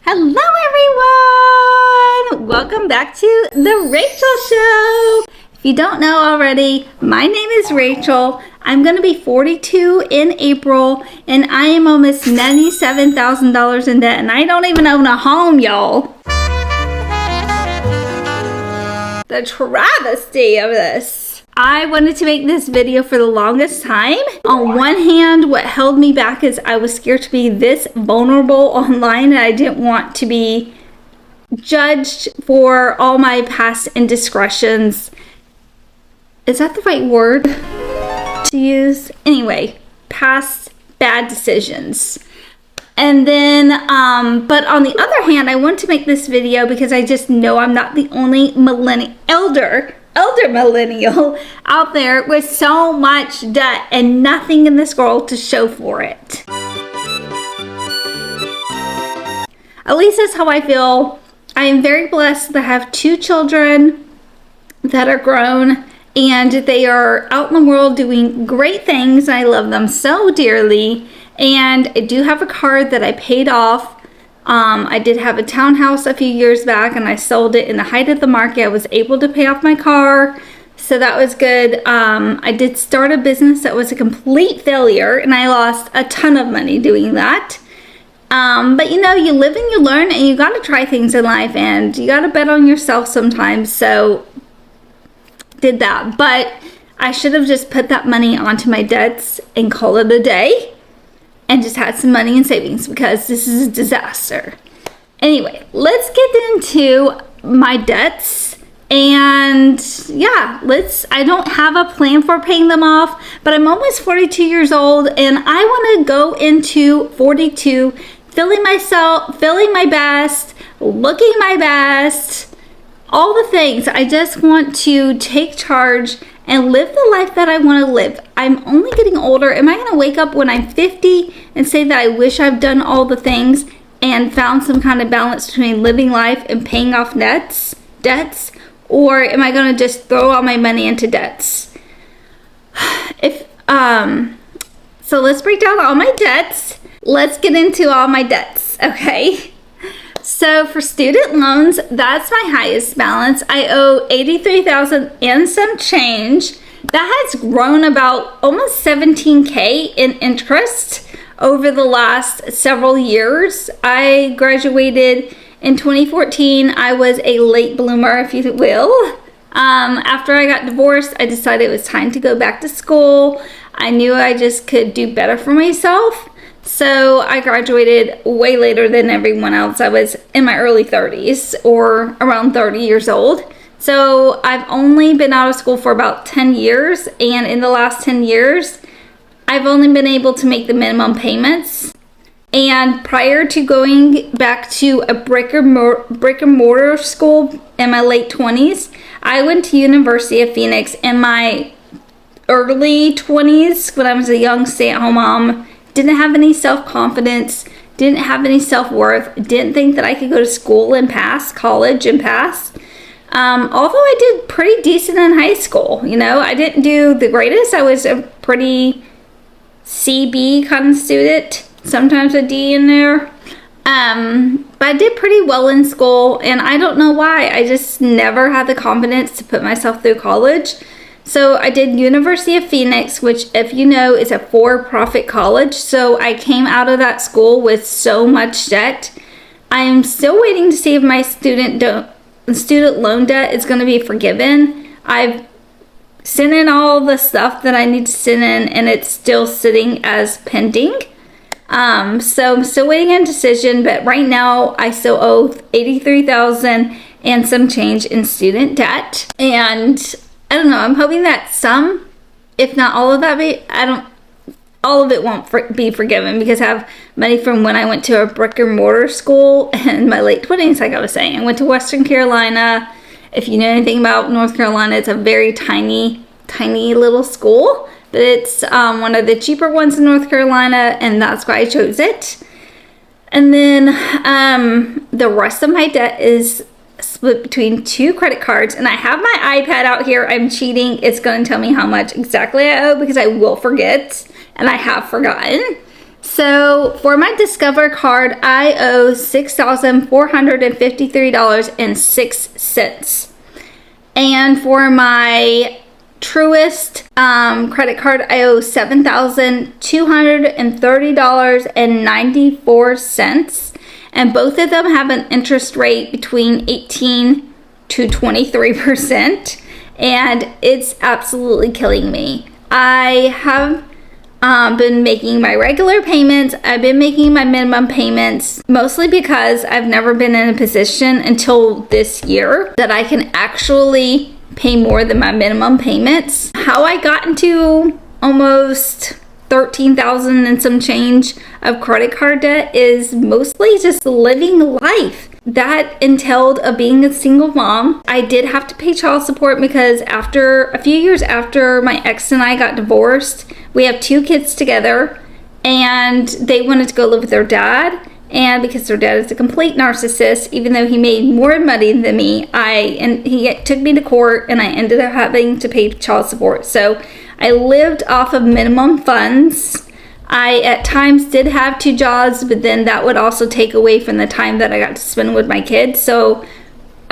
Hello everyone! Welcome back to The Rachel Show! If you don't know already, my name is Rachel. I'm going to be 42 in April and I am almost $97,000 in debt and I don't even own a home, y'all. The travesty of this. I wanted to make this video for the longest time. On one hand, what held me back is I was scared to be this vulnerable online and I didn't want to be judged for all my past indiscretions. Is that the right word to use? Anyway, past bad decisions. And then, but on the other hand, I want to make this video because I just know I'm not the only elder millennial out there with so much debt and nothing in this world to show for it. At least that's how I feel. I am very blessed to have two children that are grown and they are out in the world doing great things. I love them so dearly. And I do have a car that I paid off. I did have a townhouse a few years back and I sold it in the height of the market. I was able to pay off my car, so that was good. I did start a business that was a complete failure and I lost a ton of money doing that. But you know, you live and you learn and you got to try things in life and you got to bet on yourself sometimes, so did that. But I should have just put that money onto my debts and call it a day. And just had some money in savings because this is a disaster. Anyway, let's get into my debts. And yeah, I don't have a plan for paying them off, but I'm almost 42 years old and I want to go into 42 feeling my best, looking my best, all the things. I just want to take charge and live the life that I want to live. I'm only getting older. Am I going to wake up when I'm 50 and say that I wish I've done all the things and found some kind of balance between living life and paying off debts? Or am I going to just throw all my money into debts? So let's break down all my debts. Let's get into all my debts, okay? So for student loans, that's my highest balance. I owe $83,000 and some change. That has grown about almost $17,000 in interest over the last several years. I graduated in 2014. I was a late bloomer, if you will. After I got divorced, I decided it was time to go back to school. I knew I just could do better for myself. So I graduated way later than everyone else. I was in my early 30s or around 30 years old. So I've only been out of school for about 10 years. And in the last 10 years, I've only been able to make the minimum payments. And prior to going back to a brick and mortar school in my late 20s, I went to University of Phoenix in my early 20s when I was a young stay-at-home mom. Didn't have any self-confidence, didn't have any self-worth, didn't think that I could go to school and pass, college and pass. Although I did pretty decent in high school, you know, I didn't do the greatest. I was a pretty CB kind of student, sometimes a D in there. But I did pretty well in school and I don't know why. I just never had the confidence to put myself through college. So I did University of Phoenix, which, if you know, is a for-profit college. So I came out of that school with so much debt. I am still waiting to see if my student loan debt is going to be forgiven. I've sent in all the stuff that I need to send in, and it's still sitting as pending. So I'm still waiting on a decision, but right now I still owe $83,000 and some change in student debt. And I don't know, I'm hoping that some, if not all of that, all of it won't be forgiven because I have money from when I went to a brick and mortar school in my late 20s, like I was saying. I went to Western Carolina. If you know anything about North Carolina, it's a very tiny little school, but it's one of the cheaper ones in North Carolina, and that's why I chose it. And then the rest of my debt is split between two credit cards, and I have my iPad out here. I'm cheating. It's going to tell me how much exactly I owe because I will forget, and I have forgotten. So So for my Discover card, I owe $6,453.06. And for my Truist credit card, I owe $7,230.94. And both of them have an interest rate between 18 to 23%. And it's absolutely killing me. I have been making my regular payments. I've been making my minimum payments mostly because I've never been in a position until this year that I can actually pay more than my minimum payments. How I got into almost $13,000 and some change of credit card debt is mostly just living life. That entailed being a single mom. I did have to pay child support because after a few years after my ex and I got divorced, we have 2 kids together, and they wanted to go live with their dad. And because their dad is a complete narcissist, even though he made more money than me, he took me to court, and I ended up having to pay child support. So I lived off of minimum funds. I at times did have 2 jobs, but then that would also take away from the time that I got to spend with my kids. So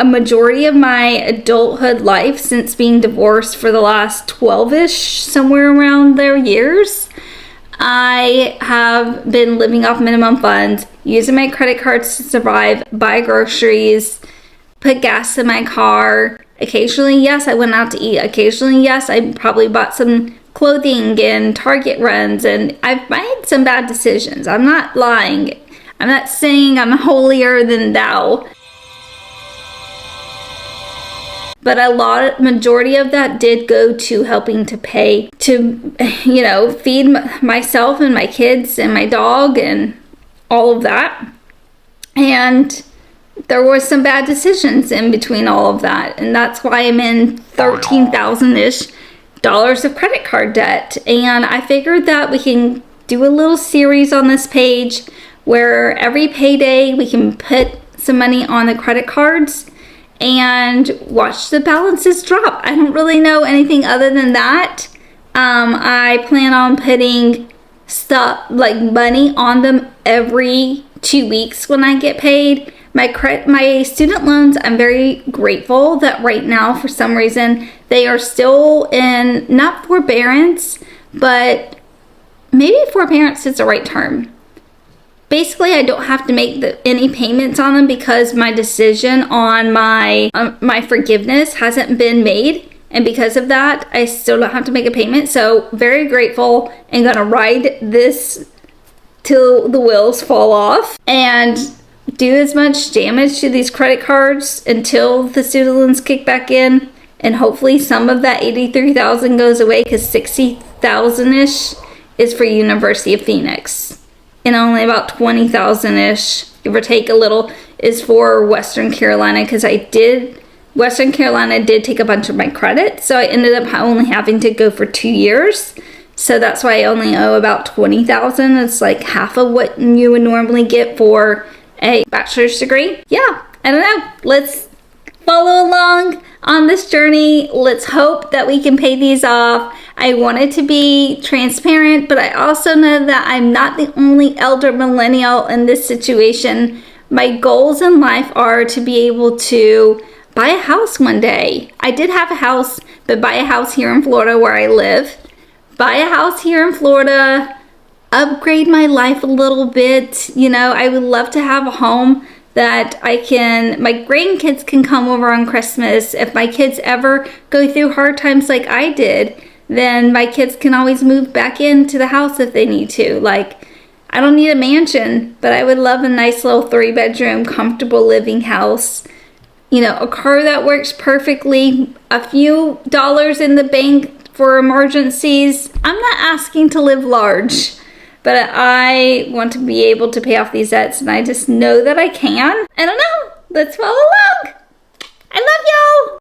a majority of my adulthood life since being divorced for the last 12-ish, somewhere around there years, I have been living off minimum funds, using my credit cards to survive, buy groceries, put gas in my car. Occasionally, yes, I went out to eat. Occasionally, yes, I probably bought some clothing and Target runs, and I've made some bad decisions. I'm not lying. I'm not saying I'm holier than thou. But majority of that did go to helping to pay to, feed myself and my kids and my dog and all of that. And there were some bad decisions in between all of that. And that's why I'm in $13,000-ish of credit card debt. And I figured that we can do a little series on this page where every payday we can put some money on the credit cards and watch the balances drop. I don't really know anything other than that. I plan on putting stuff like money on them every 2 weeks when I get paid. My student loans, I'm very grateful that right now, for some reason, they are still in, not forbearance, but maybe forbearance is the right term. Basically, I don't have to make any payments on them because my decision on my forgiveness hasn't been made. And because of that, I still don't have to make a payment. So very grateful, and gonna ride this till the wheels fall off and do as much damage to these credit cards until the student loans kick back in. And hopefully some of that $83,000 goes away, because $60,000-ish is for University of Phoenix. And only about $20,000-ish, give or take a little, is for Western Carolina, because Western Carolina did take a bunch of my credit, so I ended up only having to go for 2 years. So that's why I only owe about $20,000. It's like half of what you would normally get for a bachelor's degree. Yeah, I don't know. Let's follow along on this journey. Let's hope that we can pay these off. I wanted to be transparent, but I also know that I'm not the only elder millennial in this situation. My goals in life are to be able to buy a house one day. I did have a house, but buy a house here in Florida where I live. Buy a house here in Florida, upgrade my life a little bit. I would love to have a home that my grandkids can come over on Christmas. If my kids ever go through hard times like I did, then my kids can always move back into the house if they need to. I don't need a mansion, but I would love a nice little 3-bedroom, comfortable living house. A car that works perfectly, a few dollars in the bank for emergencies. I'm not asking to live large, but I want to be able to pay off these debts, and I just know that I can. I don't know. Let's follow along. I love y'all.